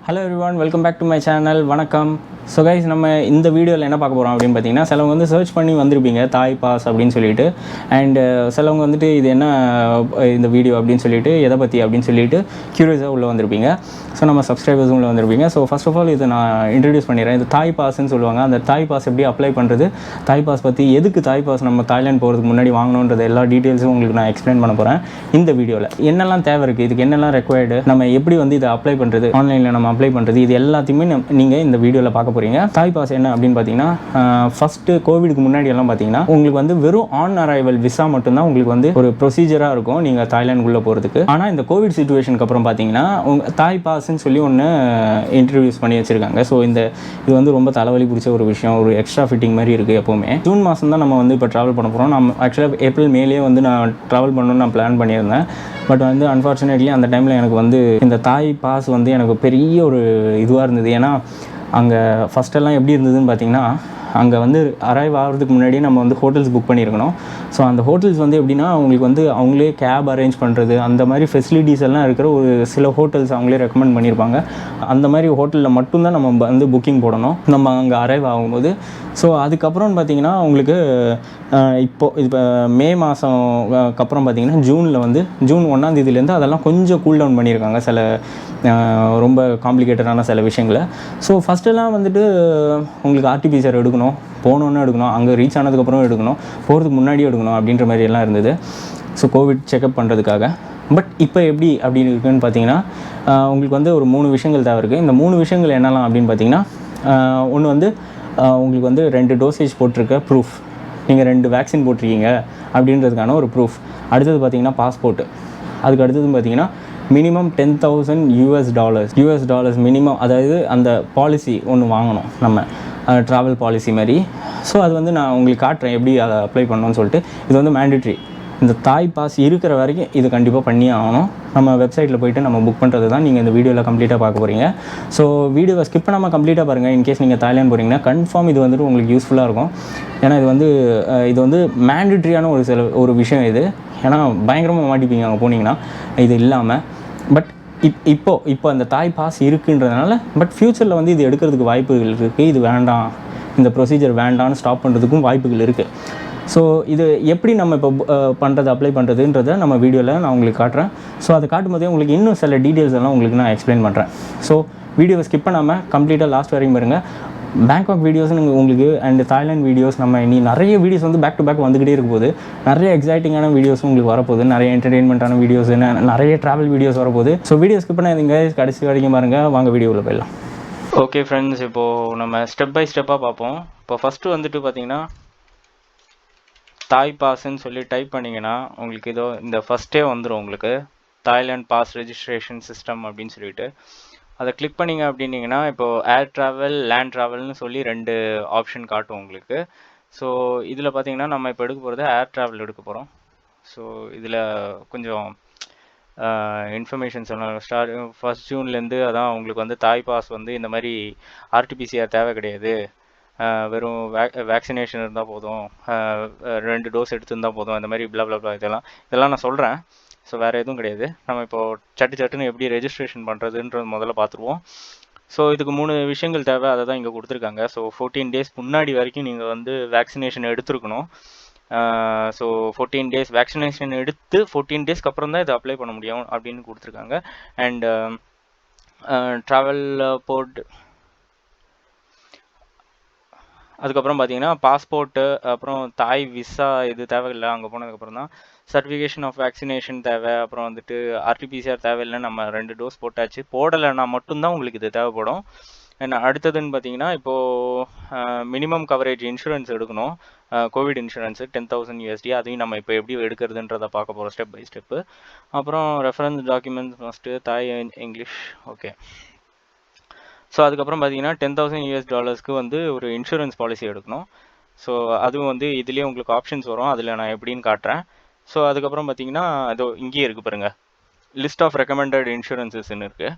Hello everyone, welcome back to my channel. வணக்கம். So guys, நம்ம இந்த வீடியோவில் என்ன பார்க்க போகிறோம் அப்படின்னு பார்த்தீங்கன்னா, சிலவங்க வந்து சர்ச் பண்ணி வந்திருப்பீங்க தாய் பாஸ் அப்படின்னு சொல்லிட்டு. அண்ட் சிலவங்க வந்துட்டு இது என்ன இந்த வீடியோ அப்படின்னு சொல்லிட்டு எதை பற்றி அப்படின்னு சொல்லிட்டு க்யூரியஸாக உள்ளே வந்திருப்பீங்க. ஸோ நம்ம சப்ஸ்கிரைபர்ஸும் உள்ளே வந்திருப்பீங்க. ஸோ ஃபர்ஸ்ட் ஆஃப் ஆல் இதை நான் இன்ட்ரடியூஸ் பண்ணிடுறேன். இது தாய் பாஸ்ன்னு சொல்லுவாங்க. அந்த தாய் பாஸ் எப்படி அப்ளை பண்ணுறது, தாய் பாஸ் பற்றி எதுக்கு தாய் பாஸ் நம்ம தாய்லாந்து போகிறதுக்கு முன்னாடி வாங்கணுன்றது எல்லா டீட்டெயில்ஸும் உங்களுக்கு நான் எக்ஸ்பிளைன் பண்ண போகிறேன் இந்த வீடியோவில். என்னெல்லாம் தேவை இருக்குது, இதுக்கு என்னெல்லாம் ரெக்வயர்டு, நம்ம எப்படி வந்து இதை அப்ளை பண்ணுறது, ஆன்லைனில் நம்ம அப்ளை பண்ணுறது, இது எல்லாத்தையுமே நீங்கள் இந்த வீடியோவில் பார்க்க போகிறீங்க. தாய் பாஸ் என்ன அப்படின்னு பார்த்தீங்கன்னா, ஃபஸ்ட்டு கோவிடுக்கு முன்னாடி எல்லாம் பார்த்தீங்கன்னா உங்களுக்கு வந்து வெறும் ஆன் அரைவல் விசா மட்டும்தான் உங்களுக்கு வந்து ஒரு ப்ரொசீஜராக இருக்கும் நீங்கள் தாய்லாந்துக்குள்ளே போகிறதுக்கு. ஆனால் இந்த கோவிட் சிச்சுவேஷனுக்கு அப்புறம் பார்த்தீங்கன்னா தாய் பாஸ்ன்னு சொல்லி ஒன்று இன்ட்ரடியூஸ் பண்ணி வச்சுருக்காங்க. ஸோ இது வந்து ரொம்ப தலைவலி பிடிச்ச ஒரு விஷயம், ஒரு எக்ஸ்ட்ரா ஃபிட்டிங் மாதிரி இருக்குது. எப்போவுமே ஜூன் மாதம் தான் நம்ம வந்து இப்போ ட்ராவல் பண்ண போகிறோம். நம்ம ஆக்சுவலாக ஏப்ரல் மேலேயே வந்து நான் ட்ராவல் பண்ணணும்னு நான் பிளான் பண்ணியிருந்தேன். பட் வந்து அன்ஃபார்ச்சுனேட்லி அந்த டைமில் எனக்கு வந்து இந்த தாய் பாஸ் வந்து எனக்கு பெரிய ஒரு இதுவாக இருந்தது. ஏன்னா அங்கே ஃபஸ்ட்டெல்லாம் எப்படி இருந்ததுன்னு பார்த்தீங்கன்னா, அங்கே வந்து அரைவ் ஆகிறதுக்கு முன்னாடியே நம்ம வந்து ஹோட்டல்ஸ் புக் பண்ணியிருக்கணும். ஸோ அந்த ஹோட்டல்ஸ் வந்து எப்படின்னா அவங்களுக்கு வந்து அவங்களே கேப் அரேஞ்ச் பண்ணுறது, அந்த மாதிரி ஃபெசிலிட்டிஸ் எல்லாம் இருக்கிற ஒரு சில ஹோட்டல்ஸ் அவங்களே ரெக்கமெண்ட் பண்ணியிருப்பாங்க. அந்த மாதிரி ஹோட்டலில் மட்டும்தான் நம்ம வந்து புக்கிங் போடணும் நம்ம அங்கே அரைவ் ஆகும்போது. ஸோ அதுக்கப்புறம்னு பார்த்தீங்கன்னா உங்களுக்கு இப்போ மே மாதம் அப்புறம் பார்த்தீங்கன்னா ஜூனில் வந்து ஜூன் 1ஆம் தேதியிலேருந்து அதெல்லாம் கொஞ்சம் கூல் டவுன் பண்ணியிருக்காங்க, சில ரொம்ப காம்ப்ளிகேட்டடான சில விஷயங்களை. ஸோ ஃபஸ்ட்டெல்லாம் வந்துட்டு உங்களுக்கு ஆர்டிபிசிஆர் எடுக்கணும், போகணுன்னு எடுக்கணும், அங்கே ரீச் ஆனதுக்கப்புறம் எடுக்கணும், போகிறதுக்கு முன்னாடியே எடுக்கணும் அப்படின்ற மாதிரி எல்லாம் இருந்தது. ஸோ கோவிட் செக்அப் பண்ணுறதுக்காக. பட் இப்போ எப்படி அப்படின்னு இருக்குன்னு பார்த்தீங்கன்னா, உங்களுக்கு வந்து ஒரு 3 விஷயங்கள் தேவை இருக்குது. இந்த 3 விஷயங்கள் என்னெல்லாம் அப்படின்னு பார்த்தீங்கன்னா, ஒன்று வந்து உங்களுக்கு வந்து 2 டோசேஜ் போட்டிருக்க ப்ரூஃப், நீங்கள் 2 வேக்சின் போட்டிருக்கீங்க அப்படின்றதுக்கான ஒரு ப்ரூஃப். அடுத்தது பார்த்தீங்கன்னா பாஸ்போர்ட்டு. அதுக்கு அடுத்தது பார்த்தீங்கன்னா மினிமம் $10,000 மினிமம், அதாவது அந்த பாலிசி ஒன்று வாங்கணும் நம்ம, ட்ராவல் பாலிசி மாதிரி. ஸோ அது வந்து நான் உங்களுக்கு காட்டுறேன் எப்படி அதை அப்ளை பண்ணணும்னு சொல்லிட்டு. இது வந்து மேண்டேட்ரி. இந்த தாய் பாஸ் இருக்கிற வரைக்கும் இது கண்டிப்பாக பண்ணி ஆகணும். நம்ம வெப்சைட்டில் போய்ட்டு நம்ம புக் பண்ணுறது தான் நீங்கள் இந்த வீடியோவில் கம்ப்ளீட்டாக பார்க்க போகிறீங்க. ஸோ வீடியோவை ஸ்கிப் பண்ணாமல் கம்ப்ளீட்டாக பாருங்கள். இன்கேஸ் நீங்கள் தாய்லாந்து போகிறீங்கன்னா கன்ஃபார்ம் இது வந்துட்டு உங்களுக்கு யூஸ்ஃபுல்லாக இருக்கும். ஏன்னா இது வந்து மேண்டேட்ரியான ஒரு விஷயம் இது. ஏன்னா பயங்கரமாக மாட்டிப்பீங்க அங்கே போனீங்கன்னா இது இல்லாமல். பட் இப்போ அந்த தாய் பாஸ் இருக்குன்றதுனால, பட் ஃப்யூச்சரில் வந்து இது எடுக்கிறதுக்கு வாய்ப்புகள் இருக்குது. இது வேண்டாம், இந்த ப்ரொசீஜர் வேண்டாம்னு ஸ்டாப் பண்ணுறதுக்கும் வாய்ப்புகள் இருக்குது. ஸோ இது எப்படி நம்ம இப்போ அப்ளை பண்ணுறதுன்றதை நம்ம வீடியோவில் நான் உங்களுக்கு காட்டுறேன். ஸோ அதை காட்டும்போதே உங்களுக்கு இன்னும் சில டீட்டெயில்ஸ் எல்லாம் உங்களுக்கு நான் எக்ஸ்பிளைன் பண்ணுறேன். ஸோ வீடியோவை ஸ்கிப் பண்ணாமல் கம்ப்ளீட்டாக லாஸ்ட் வரைக்கும் பாருங்கள். பேங்காக் வீடியோஸ் உங்களுக்கு அண்ட் தாய்லாந்து வீடியோஸ் நம்ம இனி நிறைய வீடியோஸ் வந்து பேக் டு பேக் வந்துக்கிட்டே இருக்கும்போது, நிறைய எக்ஸைட்டிங்கான வீடியோஸும் உங்களுக்கு வரப்போகுது, நிறைய என்டர்டெயின்மெண்ட்டான வீடியோஸ், நிறைய ட்ராவல் வீடியோஸ் வரப்போகுது. ஸோ வீடியோ ஸ்கிப் பண்ணாதீங்க, கடைசி வரைக்கும் பாருங்கள். வாங்க வீடியோவில் போயிடலாம். ஓகே ஃப்ரெண்ட்ஸ், இப்போது நம்ம ஸ்டெப் பை ஸ்டெப்பாக பார்ப்போம். இப்போ ஃபஸ்ட்டு வந்துட்டு பார்த்தீங்கன்னா தாய் பாஸ்ன்னு சொல்லி டைப் பண்ணிங்கன்னா உங்களுக்கு இதோ இந்த ஃபஸ்ட்டே வந்துடும் உங்களுக்கு தாய்லாந்து பாஸ் ரெஜிஸ்ட்ரேஷன் சிஸ்டம் அப்படின்னு சொல்லிட்டு. அதை கிளிக் பண்ணிங்க அப்படின்னீங்கன்னா இப்போது ஏர் ட்ராவல், லேண்ட் ட்ராவல்னு சொல்லி 2 ஆப்ஷன் காட்டும் உங்களுக்கு. ஸோ இதில் பார்த்தீங்கன்னா நம்ம இப்போ எடுக்க போகிறது ஏர் ட்ராவல் எடுக்க போகிறோம். ஸோ இதில் கொஞ்சம் இன்ஃபர்மேஷன் சொல்லணும். 1 ஜூன்லேருந்து அதான் உங்களுக்கு வந்து தாய் பாஸ் வந்து இந்த மாதிரி ஆர்டிபிசிஆர் தேவை கிடையாது, வெறும் வேக்சினேஷன் இருந்தால் போதும், 2 டோஸ் எடுத்துருந்தால் போதும், இந்த மாதிரி பிளா இதெல்லாம் நான் சொல்கிறேன். ஸோ வேறு எதுவும் கிடையாது. நம்ம இப்போது சட்டுன்னு எப்படி ரெஜிஸ்ட்ரேஷன் பண்ணுறதுன்றது முதல்ல பார்த்துருவோம். ஸோ இதுக்கு 3 விஷயங்கள் தேவை, அதை தான் இங்கே கொடுத்துருக்காங்க. ஸோ 14 டேஸ் முன்னாடி வரைக்கும் நீங்கள் வந்து வேக்சினேஷன் எடுத்துருக்கணும். ஸோ 14 டேஸ் வேக்சினேஷன் எடுத்து 14 டேஸ்க்கு அப்புறம் தான் இதை அப்ளை பண்ண முடியும் அப்படின்னு கொடுத்துருக்காங்க. அண்ட் ட்ராவல் போர்ட், அதுக்கப்புறம் பார்த்தீங்கன்னா பாஸ்போர்ட்டு, அப்புறம் தாய் விசா இது தேவையில்லை. அங்கே போனதுக்கப்புறம் தான் சர்டிஃபிகேஷன் ஆஃப் வேக்சினேஷன் தேவை. அப்புறம் வந்துட்டு ஆர்டிபிசிஆர் தேவையில்லை, நம்ம 2 டோஸ் போட்டாச்சு. போடலைன்னா மட்டும்தான் உங்களுக்கு இது தேவைப்படும். அண்ட் அடுத்ததுன்னு பார்த்தீங்கன்னா இப்போது மினிமம் கவரேஜ் இன்சூரன்ஸ் எடுக்கணும், கோவிட் இன்சூரன்ஸு $10,000. அதையும் நம்ம இப்போ எப்படி எடுக்கிறதுன்றதை பார்க்க போகிறோம் ஸ்டெப் பை ஸ்டெப்பு. அப்புறம் ரெஃபரன்ஸ் டாக்குமெண்ட்ஸ் மஸ்ட்டு தாய் இங்கிலீஷ். ஓகே. ஸோ அதுக்கப்புறம் பார்த்தீங்கன்னா $10,000 வந்து ஒரு இன்சூரன்ஸ் பாலிசி எடுக்கணும். ஸோ அதுவும் வந்து இதுலேயே உங்களுக்கு ஆப்ஷன்ஸ் வரும், அதில் நான் எப்படின்னு காட்டுறேன். ஸோ அதுக்கப்புறம் பார்த்தீங்கன்னா அதோ இங்கேயே இருக்குது பாருங்கள், லிஸ்ட் ஆஃப் ரெக்கமெண்டட் இன்சூரன்ஸஸ்ன்னு இருக்குது.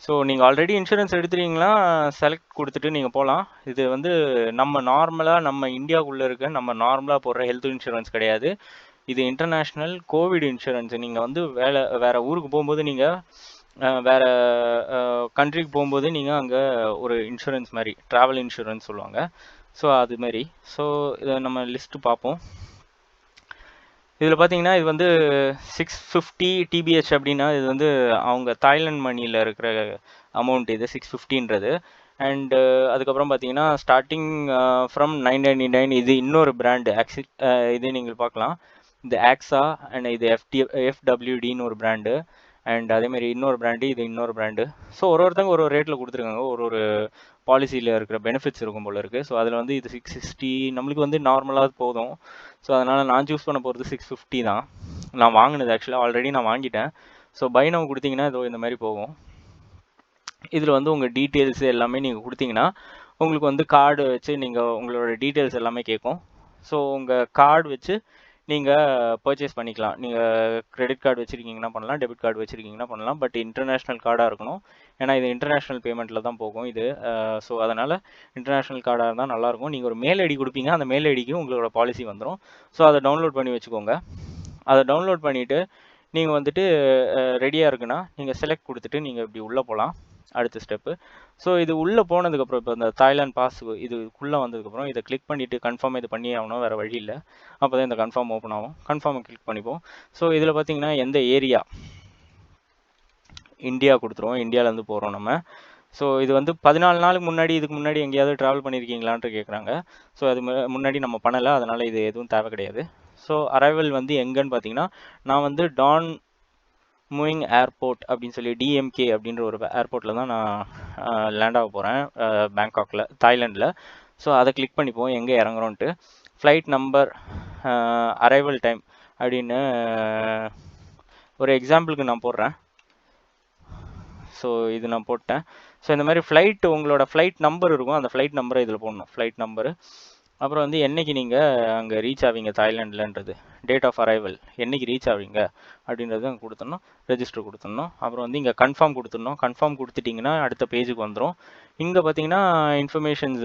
ஸோ நீங்கள் ஆல்ரெடி இன்சூரன்ஸ் எடுத்துட்டீங்கன்னா செலக்ட் கொடுத்துட்டு நீங்கள் போகலாம். இது வந்து நம்ம நார்மலாக நம்ம இந்தியாவுக்குள்ளே இருக்க நம்ம நார்மலாக போடுற ஹெல்த் இன்சூரன்ஸ் கிடையாது. இது இன்டர்நேஷ்னல் கோவிட் இன்சூரன்ஸ். நீங்கள் வந்து வேறு ஊருக்கு போகும்போது நீங்கள் வேறு கண்ட்ரிக்கு போகும்போது நீங்கள் அங்கே ஒரு இன்சூரன்ஸ் மாதிரி ட்ராவல் இன்சூரன்ஸ் சொல்லுவாங்க. ஸோ அதுமாரி. ஸோ இதை நம்ம லிஸ்ட்டு பார்ப்போம். இதில் பார்த்தீங்கன்னா இது வந்து 650 TBH அப்படின்னா இது வந்து அவங்க தாய்லாந்து மணியில் இருக்கிற அமௌண்ட் இது 650ன்றது. அண்டு அதுக்கப்புறம் பார்த்தீங்கன்னா ஸ்டார்டிங் ஃப்ரம் 999 இது இன்னொரு பிராண்டு இது நீங்கள் பார்க்கலாம். இது ஆக்ஸா அண்ட் இது FWDன்னு ஒரு பிராண்டு. அண்ட் அதேமாரி இன்னொரு பிராண்டு, இது இன்னொரு பிராண்டு. ஸோ ஒருத்தங்க ஒரு ரேட்டில் கொடுத்துருக்காங்க. ஒரு பாலிசியில் இருக்கிற பெனிஃபிட்ஸ் இருக்கும் போல இருக்குது. ஸோ அதில் வந்து இது 660 நம்மளுக்கு வந்து நார்மலாக போதும். ஸோ அதனால் நான் சூஸ் பண்ண போகிறது 650 தான். நான் வாங்கினது ஆக்சுவலாக ஆல்ரெடி நான் வாங்கிட்டேன். ஸோ பை நவ் கொடுத்தீங்கன்னா இதோ இந்த மாதிரி போகும். இதில் வந்து உங்கள் டீட்டெயில்ஸ் எல்லாமே நீங்கள் கொடுத்தீங்கன்னா உங்களுக்கு வந்து கார்டு வச்சு நீங்கள் உங்களோட டீட்டெயில்ஸ் எல்லாமே கேட்கும். ஸோ உங்கள் கார்டு வச்சு நீங்கள் பர்ச்சேஸ் பண்ணிக்கலாம். நீங்கள் கிரெடிட் கார்டு வச்சுருக்கீங்கன்னா பண்ணலாம், டெபிட் கார்டு வச்சுருக்கீங்கன்னா பண்ணலாம். பட் இன்டர்நேஷ்னல் கார்டாக இருக்கணும். ஏன்னா இது இன்டர்நேஷ்னல் பேமெண்ட்டில் தான் போகும் இது. ஸோ அதனால் இன்டர்நேஷ்னல் கார்டாக இருந்தால் நல்லாயிருக்கும். நீங்கள் ஒரு மெயில் ஐடி கொடுப்பீங்க, அந்த மெயில் ஐடிக்கு உங்களோட பாலிசி வந்துடும். ஸோ அதை டவுன்லோட் பண்ணி வச்சுக்கோங்க. அதை டவுன்லோட் பண்ணிவிட்டு நீங்கள் வந்துட்டு ரெடியாக இருக்குன்னா நீங்கள் செலக்ட் கொடுத்துட்டு நீங்கள் இப்படி உள்ளே போகலாம். அடுத்த ஸ்டெப்பு. ஸோ இது உள்ளே போனதுக்கப்புறம் இப்போ இந்த தாய்லாந்து பாஸ் இதுக்குள்ளே வந்ததுக்கப்புறம் இதை கிளிக் பண்ணிவிட்டு கன்ஃபார்ம் இது பண்ணி ஆகணும், வேறு வழி இல்லை. அப்போ தான் இந்த கன்ஃபார்ம் ஓப்பன் ஆகும். கன்ஃபார்மை கிளிக் பண்ணிப்போம். ஸோ இதில் பார்த்தீங்கன்னா எந்த ஏரியா இந்தியா கொடுத்துருவோம். இந்தியாவிலேருந்து போகிறோம் நம்ம. ஸோ இது வந்து 14 நாளுக்கு முன்னாடி இதுக்கு முன்னாடி எங்கேயாவது ட்ராவல் பண்ணியிருக்கீங்களான்ட்டு கேட்குறாங்க. ஸோ அது முன்னாடி நம்ம பண்ணலை, அதனால் இது எதுவும் தேவை கிடையாது. ஸோ அரைவல் வந்து எங்கன்னு பார்த்தீங்கன்னா நான் வந்து டான் மூவிங் ஏர்போர்ட் அப்படின்னு சொல்லி DMK அப்படின்ற ஒரு ஏர்போர்ட்டில் தான் நான் லேண்ட் ஆக போகிறேன் பேங்காக்கில், தாய்லாண்டில். ஸோ அதை கிளிக் பண்ணிப்போம் எங்கே இறங்குறோன்ட்டு. ஃப்ளைட் நம்பர், அரைவல் டைம் அப்படின்னு ஒரு எக்ஸாம்பிளுக்கு நான் போடுறேன். ஸோ இது நான் போட்டேன். ஸோ இந்த மாதிரி உங்களோட ஃப்ளைட் நம்பர் இருக்கும், அந்த ஃப்ளைட் நம்பரை இதில் போடணும். ஃப்ளைட் நம்பரு, அப்புறம் வந்து என்றைக்கு நீங்கள் அங்கே ரீச் ஆவீங்க தாய்லாண்ட்லன்றது, டேட் ஆஃப் அரைவல், என்றைக்கு ரீச் ஆவீங்க அப்படின்றது அங்கே கொடுத்துடணும். ரெஜிஸ்டர் கொடுத்துடணும். அப்புறம் வந்து இங்கே கன்ஃபார்ம் கொடுத்துடணும். கன்ஃபார்ம் கொடுத்துட்டிங்கன்னா அடுத்த பேஜுக்கு வந்துடும். இங்கே பார்த்தீங்கன்னா இன்ஃபர்மேஷன்ஸ்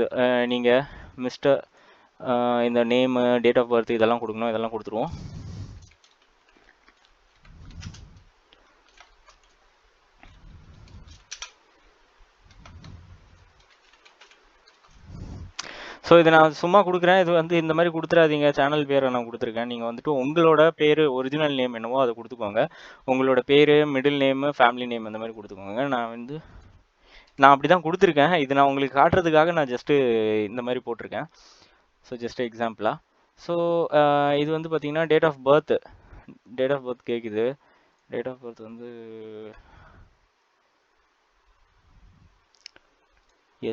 நீங்கள் மிஸ்டர் இந்த நேமு, டேட் ஆஃப் பர்த் இதெல்லாம் கொடுக்கணும். இதெல்லாம் கொடுத்துருவோம். ஸோ இதை நான் சும்மா கொடுக்குறேன். இது வந்து இந்த மாதிரி கொடுத்துடாதீங்க. சேனல் பேரை நான் கொடுத்துருக்கேன். நீங்கள் வந்துட்டு உங்களோட பேர், ஒரிஜினல் நேம் என்னவோ அதை கொடுத்துக்கோங்க. உங்களோட பேர், மிடில் நேமு, ஃபேமிலி நேம் அந்த மாதிரி கொடுத்துக்கோங்க. நான் அப்படி தான் கொடுத்துருக்கேன். இது நான் உங்களுக்கு காட்டுறதுக்காக நான் ஜஸ்ட்டு இந்த மாதிரி போட்டிருக்கேன். ஸோ ஜஸ்ட் எக்ஸாம்பிளாக. ஸோ இது வந்து பார்த்தீங்கன்னா டேட் ஆஃப் பர்த் கேட்குது. டேட் ஆஃப் பர்த் வந்து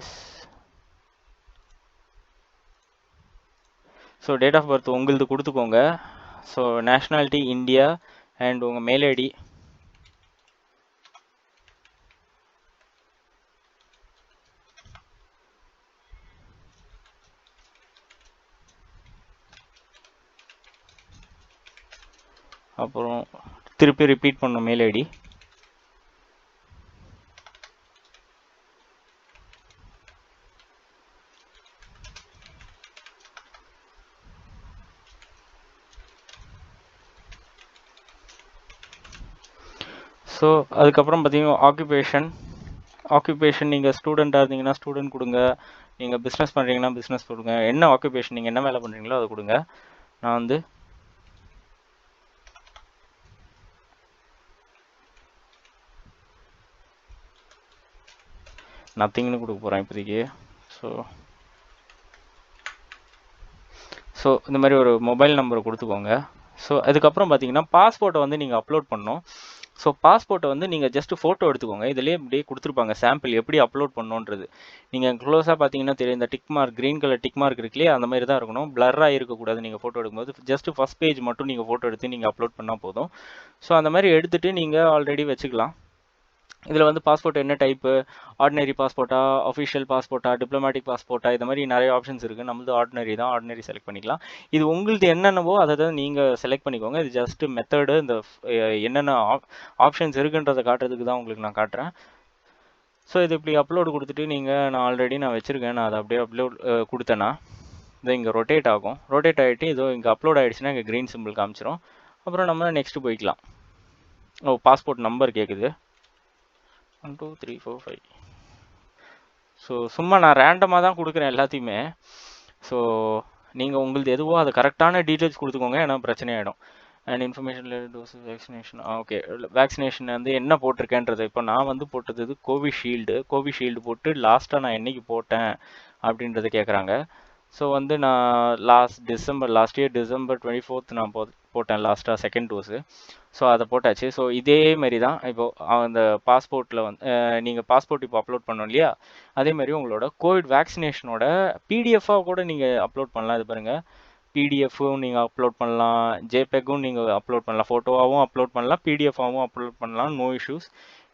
yes. So date of birth உங்களது கொடுத்துக்கோங்க. ஸோ நேஷ்னாலிட்டி இந்தியா அண்ட் உங்கள் மெயில் ஐடி. அப்புறம் திருப்பி ரிப்பீட் பண்ணணும் மெயில் ஐடி. ஸோ அதுக்கப்புறம் பார்த்தீங்கன்னா ஆக்குபேஷன் நீங்கள் ஸ்டூடெண்ட்டாக இருந்தீங்கன்னா ஸ்டூடெண்ட் கொடுங்க. நீங்கள் பிஸ்னஸ் பண்ணுறீங்கன்னா பிஸ்னஸ் கொடுங்க. என்ன ஆக்குபேஷன், நீங்கள் என்ன வேலை பண்ணுறீங்களோ அதை கொடுங்க. நான் வந்து நத்திங்னு கொடுக்க போகிறேன் இப்போதைக்கு. ஸோ இந்த மாதிரி ஒரு மொபைல் நம்பரை கொடுத்துக்கோங்க. ஸோ அதுக்கப்புறம் பார்த்தீங்கன்னா பாஸ்போர்ட்டை வந்து நீங்கள் அப்லோட் பண்ணணும். ஸோ பாஸ்போர்ட்டை வந்து நீங்கள் ஜஸ்ட் ஃபோட்டோ எடுத்துக்கோங்க. இதுலேயே இப்படியே கொடுத்துருப்பாங்க சாம்பிள் எப்படி அப்லோட் பண்ணணுன்றது. நீங்கள் க்ளோஸாக பார்த்தீங்கன்னா தெரியும், இந்த tick mark, green colour tick mark இருக்குல்லையே, அந்த மாதிரி தான் இருக்கணும். பிளர்ராக இருக்கக்கூடாது. நீங்கள் ஃபோட்டோ எடுக்கும்போது ஜஸ்ட் ஃபஸ்ட் பேஜ் மட்டும் நீங்கள் ஃபோட்டோ எடுத்து நீங்கள் அப்லோட் பண்ணால் போதும். ஸோ அந்த மாதிரி எடுத்துகிட்டு நீங்கள் ஆல்ரெடி வச்சுக்கலாம். இதில் வந்து பாஸ்போர்ட் என்ன டைப்பு, ஆர்டினரி பாஸ்போர்ட்டா, அஃபிஷியல் பாஸ்போர்ட்டா, டிப்ளமேட்டிக் பாஸ்போர்ட்டா, இது மாதிரி நிறைய ஆப்ஷன்ஸ் இருக்குது. நம்மளது ஆர்டினரி தான், ஆர்டினரி செலக்ட் பண்ணிக்கலாம். இது உங்களுக்கு என்னென்னவோ அதை தான் நீங்கள் செலக்ட் பண்ணிக்கோங்க. இது ஜஸ்ட் மெத்தடு, இந்த என்னென்ன ஆப்ஷன்ஸ் இருக்குன்றதை காட்டுறதுக்கு தான் உங்களுக்கு நான் காட்டுறேன். ஸோ இது இப்படி அப்லோடு கொடுத்துட்டு நான் ஆல்ரெடி வச்சுருக்கேன். நான் அதை அப்படியே அப்லோட் கொடுத்தேன்னா இது இங்கே ரொட்டேட் ஆகும். ரொட்டேட் ஆகிட்டு இதோ இங்கே அப்லோட் ஆகிடுச்சுன்னா இங்கே க்ரீன் சிம்பிள் காமிச்சிரும். அப்புறம் நம்ம நெக்ஸ்ட்டு போய்க்கலாம். பாஸ்போர்ட் நம்பர் கேட்குது. 1 2 3 4 5. ஸோ சும்மா நான் ரேண்டமாக தான் கொடுக்குறேன் எல்லாத்தையுமே. ஸோ நீங்கள் உங்களது எதுவோ அதை கரெக்டான டீட்டெயில்ஸ் கொடுத்துக்கோங்க, ஏன்னா பிரச்சனை ஆகிடும். And information dose vaccination. Okay, vaccination வந்து என்ன போட்டிருக்கேன்றது. இப்போ நான் வந்து போட்டது கோவிஷீல்டு போட்டு லாஸ்ட்டாக நான் என்னைக்கு போட்டேன் அப்படின்றத கேட்குறாங்க. ஸோ வந்து நான் லாஸ்ட் இயர் டிசம்பர் 24 நான் போட்டேன் லாஸ்ட்டாக செகண்ட் டோஸு. ஸோ அதை போட்டாச்சு. ஸோ இதே மாதிரி தான் இப்போது அந்த பாஸ்போர்ட்டில் வந்து நீங்கள் பாஸ்போர்ட் இப்போ அப்லோட் பண்ணோம் இல்லையா, அதேமாதிரி உங்களோட கோவிட் வேக்சினேஷனோட பிடிஎஃபாக கூட நீங்கள் அப்லோட் பண்ணலாம். இது பாருங்கள், பிடிஎஃப்பும் நீங்கள் அப்லோட் பண்ணலாம், ஜேபெக்கும் நீங்கள் அப்லோட் பண்ணலாம், ஃபோட்டோவாகவும் அப்லோட் பண்ணலாம், பிடிஎஃபாகவும் அப்லோட் பண்ணலாம், நோ இஷ்யூஸ்.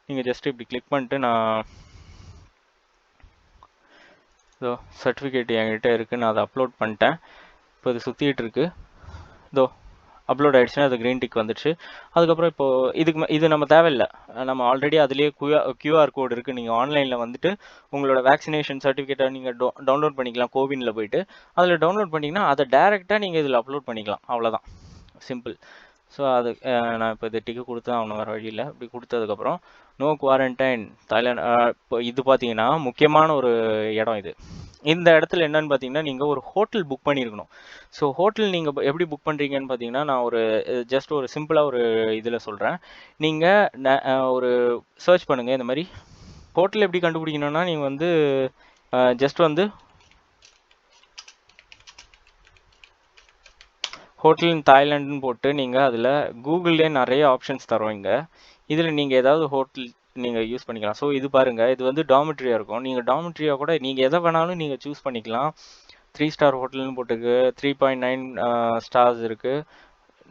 நீங்கள் ஜஸ்ட் இப்படி கிளிக் பண்ணிட்டு நான் இதோ சர்டிஃபிகேட் என்கிட்ட இருக்குது, நான் அதை அப்லோட் பண்ணிட்டேன். இப்போ இது சுற்றிக்கிட்டு இருக்குது. இதோ அப்லோட் ஆகிடுச்சுன்னா அது க்ரீன் டிக் வந்துடுச்சு. அதுக்கப்புறம் இப்போது இது நம்ம தேவையில்லை, நம்ம ஆல்ரெடி அதுலேயே கியூஆர் கோடு இருக்குது. நீங்கள் ஆன்லைனில் வந்துட்டு உங்களோட வேக்சினேஷன் சர்டிஃபிகேட்டை நீங்கள் டவுன்லோட் பண்ணிக்கலாம். கோவினில் போயிட்டு அதில் டவுன்லோட் பண்ணிங்கன்னா அதை டேரெக்டாக நீங்கள் இதில் அப்லோட் பண்ணிக்கலாம். அவ்வளோதான், சிம்பிள். ஸோ அது நான் இப்போ இது டிக்கு கொடுத்தா அவனை வர வழியில் இப்படி கொடுத்ததுக்கப்புறம் நோ குவாரண்டைன் தாய்லாந்து. இப்போ இது பார்த்தீங்கன்னா முக்கியமான ஒரு இடம் இது. இந்த இடத்துல என்னன்னு பார்த்தீங்கன்னா, நீங்கள் ஒரு ஹோட்டல் புக் பண்ணியிருக்கணும். ஸோ ஹோட்டல் நீங்கள் எப்படி புக் பண்ணுறீங்கன்னு பார்த்தீங்கன்னா, நான் ஜஸ்ட் ஒரு சிம்பிளாக ஒரு இதில் சொல்கிறேன். நீங்கள் ஒரு சர்ச் பண்ணுங்கள். இந்த மாதிரி ஹோட்டல் எப்படி கண்டுபிடிக்கணும்னா, நீங்கள் வந்து ஜஸ்ட் வந்து ஹோட்டல் இன் தாய்லாண்டுன்னு போட்டு நீங்கள் அதில் கூகுள்லேயே நிறைய ஆப்ஷன்ஸ் தருவீங்க. இதில் நீங்கள் ஏதாவது ஹோட்டல் நீங்கள் யூஸ் பண்ணிக்கலாம். ஸோ இது பாருங்கள், இது வந்து டாமிட்ரியாக இருக்கும். நீங்கள் டாமிட்ரியாக கூட நீங்கள் எதை வேணாலும் நீங்கள் சூஸ் பண்ணிக்கலாம். 3 ஸ்டார் ஹோட்டல்னு போட்டுருக்கு, 3.9 ஸ்டார்ஸ் இருக்குது.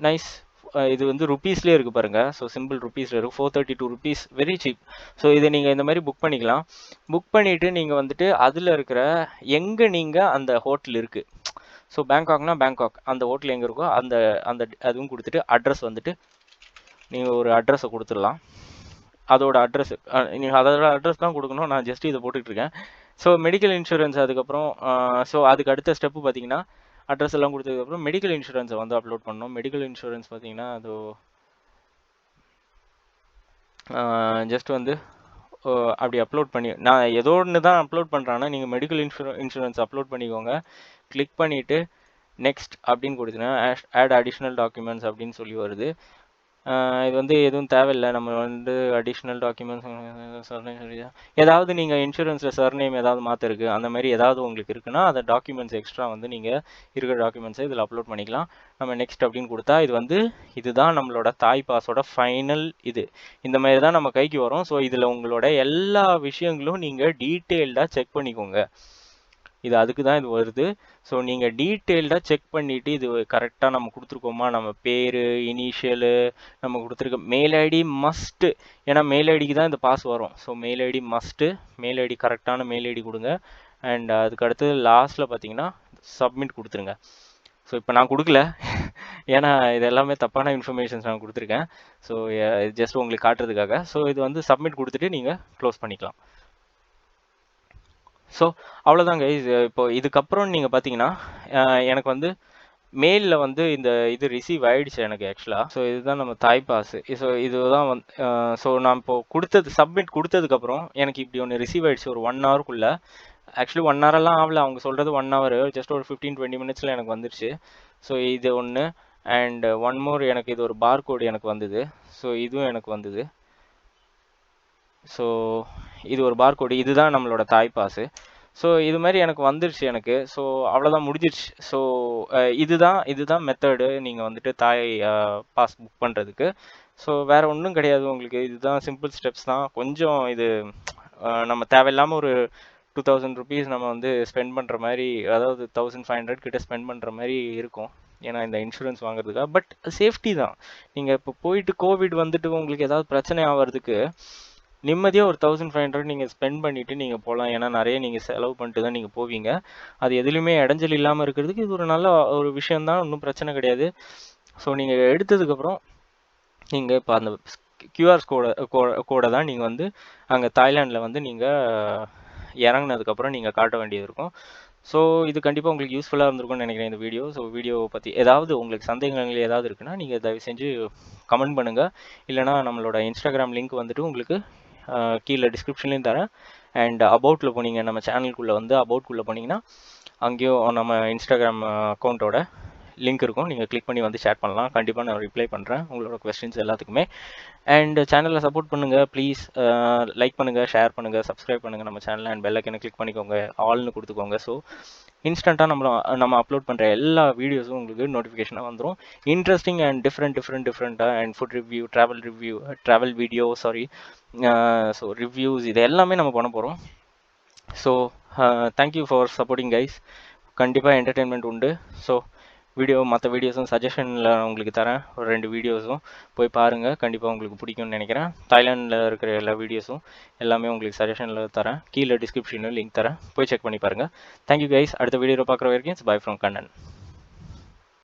நைஸ். இது வந்து ருப்பீஸ்லேயே இருக்குது பாருங்கள். ஸோ சிம்பிள் ருப்பீஸில் இருக்குது, 432 ருப்பீஸ், வெரி சீப். ஸோ இதை நீங்கள் இந்த மாதிரி புக் பண்ணிக்கலாம். புக் பண்ணிவிட்டு நீங்கள் வந்துட்டு அதில் இருக்கிற எங்கே நீங்கள் அந்த ஹோட்டல் இருக்குது. ஸோ பேங்காக்னா பேங்காக், அந்த ஹோட்டல் எங்கே இருக்கோ அந்த அந்த அதுவும் கொடுத்துட்டு அட்ரஸ் வந்துட்டு நீங்கள் ஒரு அட்ரஸை கொடுத்துடலாம். அதோட அட்ரஸ் நீங்கள் அதோட அட்ரஸ் தான் கொடுக்கணும். நான் ஜஸ்ட் இதை போட்டுட்ருக்கேன். ஸோ மெடிக்கல் இன்சூரன்ஸ் அதுக்கப்புறம் ஸோ அதுக்கு அடுத்த ஸ்டெப்பு பார்த்தீங்கன்னா, அட்ரஸ் எல்லாம் கொடுத்ததுக்கப்புறம் மெடிக்கல் இன்சூரன்ஸை வந்து அப்லோட் பண்ணணும். மெடிக்கல் இன்சூரன்ஸ் பார்த்தீங்கன்னா அது ஜஸ்ட் வந்து அப்படி அப்லோட் பண்ணி நான் ஏதோ ஒன்று தான் அப்லோட் பண்ணுறேன்னா, நீங்கள் மெடிக்கல் இன்சூரன்ஸ் அப்லோட் பண்ணிக்கோங்க. கிளிக் பண்ணிவிட்டு நெக்ஸ்ட் அப்படின்னு கொடுத்தீங்கன்னா ஆட் அடிஷ்னல் டாக்குமெண்ட்ஸ் அப்படின்னு சொல்லி வருது. இது வந்து எதுவும் தேவையில்லை. நம்ம வந்து அடிஷ்னல் டாக்குமெண்ட்ஸ் சர்நேம் சொல்லி ஏதாவது நீங்கள் இன்சூரன்ஸில் சர்நேம் ஏதாவது மாற்றிருக்கு அந்த மாதிரி ஏதாவது உங்களுக்கு இருக்குன்னா அந்த டாக்குமெண்ட்ஸ் எக்ஸ்ட்ரா வந்து நீங்கள் இருக்கிற டாக்குமெண்ட்ஸை இதில் அப்லோட் பண்ணிக்கலாம். நம்ம நெக்ஸ்ட் அப்படின்னு கொடுத்தா இதுதான் நம்மளோட தாய் பாஸோட ஃபைனல். இந்த மாதிரி தான் நம்ம கைக்கு வரும். ஸோ இதில் உங்களோட எல்லா விஷயங்களும் நீங்கள் டீட்டெயில்டாக செக் பண்ணிக்கோங்க. அதுக்கு தான் இது வருது. ஸோ நீங்கள் டீட்டெயில்டாக செக் பண்ணிவிட்டு இது கரெக்டாக நம்ம கொடுத்துருக்கோமா, நம்ம பேர், இனிஷியலு, நம்ம கொடுத்துருக்க மெயில் ஐடி மஸ்ட்டு. ஏன்னா மெயில் ஐடிக்கு தான் இந்த பாஸ் வரும். So mail ID must. Mail ID கரெக்டான மெயில் ஐடி கொடுங்க. அண்ட் அதுக்கு அடுத்தது லாஸ்ட்டில் பார்த்தீங்கன்னா சப்மிட் கொடுத்துருங்க. ஸோ இப்போ நான் கொடுக்கல, ஏன்னா இது எல்லாமே தப்பான இன்ஃபர்மேஷன்ஸ் நான் கொடுத்துருக்கேன். ஸோ ஜஸ்ட் உங்களுக்கு காட்டுறதுக்காக. ஸோ இது வந்து சப்மிட் கொடுத்துட்டு நீங்கள் க்ளோஸ் பண்ணிக்கலாம். ஸோ அவ்வளோதாங்க. இப்போ இதுக்கப்புறம் நீங்கள் பார்த்தீங்கன்னா எனக்கு வந்து மெயிலில் வந்து இது ரிசீவ் ஆகிடுச்சு எனக்கு ஆக்சுவலாக. ஸோ இதுதான் நம்ம தாய் பாஸு. ஸோ இதுதான் ஸோ நான் இப்போது சப்மிட் கொடுத்ததுக்கப்புறம் எனக்கு இப்படி ஒன்று ரிசீவ் ஆகிடுச்சு ஒரு 1 ஹவருக்குள்ளே. ஆக்சுவலி 1 ஹவரெல்லாம் ஆகல, அவங்க சொல்கிறது 1 ஹவர், ஜஸ்ட் ஒரு 15-20 மினிட்ஸில் எனக்கு வந்துடுச்சு. ஸோ இது ஒன்று. அண்ட் ஒன் மோர், எனக்கு இது ஒரு பார் கோடு எனக்கு வந்தது. ஸோ இதுவும் எனக்கு வந்தது. ஸோ இது ஒரு பார் கோடு, இதுதான் நம்மளோட தாய் பாஸு. ஸோ இது மாதிரி எனக்கு வந்துடுச்சு எனக்கு. ஸோ அவ்வளோதான், முடிஞ்சிடுச்சு. ஸோ இதுதான் மெத்தடு நீங்கள் வந்துட்டு தாய் பாஸ் புக் பண்ணுறதுக்கு. ஸோ வேறு ஒன்றும் கிடையாது உங்களுக்கு. இதுதான் சிம்பிள் ஸ்டெப்ஸ் தான். கொஞ்சம் நம்ம தேவையில்லாமல் ஒரு 2000 ருபீஸ் நம்ம வந்து ஸ்பெண்ட் பண்ணுற மாதிரி, அதாவது 1500 கிட்ட ஸ்பெண்ட் பண்ணுற மாதிரி இருக்கும். ஏன்னா இந்த இன்சூரன்ஸ் வாங்குறதுக்காக. பட் சேஃப்டி தான். நீங்கள் இப்போ போயிட்டு கோவிட் வந்துட்டு உங்களுக்கு ஏதாவது பிரச்சனை ஆகிறதுக்கு நிம்மதியாக ஒரு 1500 நீங்கள் ஸ்பெண்ட் பண்ணிவிட்டு நீங்கள் போகலாம். ஏன்னா நிறைய நீங்கள் செலவு பண்ணிட்டு தான் நீங்கள் போவீங்க. அது எதுலேயுமே இடைஞ்சல் இல்லாமல் இருக்கிறதுக்கு இது ஒரு நல்ல ஒரு விஷயந்தான், ஒன்றும் பிரச்சனை கிடையாது. ஸோ நீங்கள் எடுத்ததுக்கப்புறம் நீங்கள் இப்போ அந்த கியூஆர் கோடை தான் நீங்கள் வந்து அங்கே தாய்லாண்டில் வந்து நீங்கள் இறங்கினதுக்கப்புறம் நீங்கள் காட்ட வேண்டியது இருக்கும். ஸோ இது கண்டிப்பாக உங்களுக்கு யூஸ்ஃபுல்லாக இருந்திருக்கும்னு நினைக்கிறேன் இந்த வீடியோ. ஸோ வீடியோ பற்றி ஏதாவது உங்களுக்கு சந்தேகங்கள் ஏதாவது இருக்குன்னா நீங்கள் தயவு செஞ்சு கமெண்ட் பண்ணுங்கள். இல்லைனா நம்மளோட இன்ஸ்டாகிராம் லிங்க் வந்துட்டு உங்களுக்கு கீழே டிஸ்கிரிப்ஷன்லேயும் தரேன். அண்ட் அபவுட்டில் போனீங்க, நம்ம சேனலுக்குள்ளே வந்து அபவுட்குள்ளே போனீங்கன்னா அங்கேயும் நம்ம இன்ஸ்டாகிராம் அக்கௌண்ட்டோட லிங்க் இருக்கும். நீங்கள் கிளிக் பண்ணி வந்து ஷேர் பண்ணலாம். கண்டிப்பாக நான் ரிப்ளை பண்ணுறேன் உங்களோட கொஸ்டின்ஸ் எல்லாத்துக்குமே. அண்ட் சேனலில் சப்போர்ட் பண்ணுங்கள் ப்ளீஸ். லைக் பண்ணுங்கள், ஷேர் பண்ணுங்கள், சப்ஸ்கிரைப் பண்ணுங்கள் நம்ம சேனலை. அண்ட் பெல் ஐக்கனை கிளிக் பண்ணிக்கோங்க, ஆல்னு கொடுத்துக்கோங்க. ஸோ இன்ஸ்டண்ட்டாக நம்ம அப்லோட் பண்ணுற எல்லா வீடியோஸும் உங்களுக்கு நோட்டிஃபிகேஷனாக வந்துடும். இன்ட்ரெஸ்டிங் அண்ட் டிஃப்ரெண்ட்டாக and food review, travel video, so reviews, இது எல்லாமே நம்ம பண்ண போகிறோம். So thank you for supporting guys. கண்டிப்பாக என்டர்டெயின்மெண்ட் உண்டு. ஸோ மற்ற வீடியோஸும் சஜஷனில் உங்களுக்கு தரேன். ஒரு 2 வீடியோஸும் போய் பாருங்கள், கண்டிப்பாக உங்களுக்கு பிடிக்கும்னு நினைக்கிறேன். தாய்லாண்டில் இருக்கிற எல்லா வீடியோஸும் எல்லாமே உங்களுக்கு சஜஷனில் தரேன். கீழே டிஸ்கிரிப்ஷனில் லிங்க் தரேன், போய் செக் பண்ணி பாருங்கள். Thank you guys. அடுத்த வீடியோவில் பார்க்குற வரைக்கும் பை ஃப்ரம் கண்ணன்.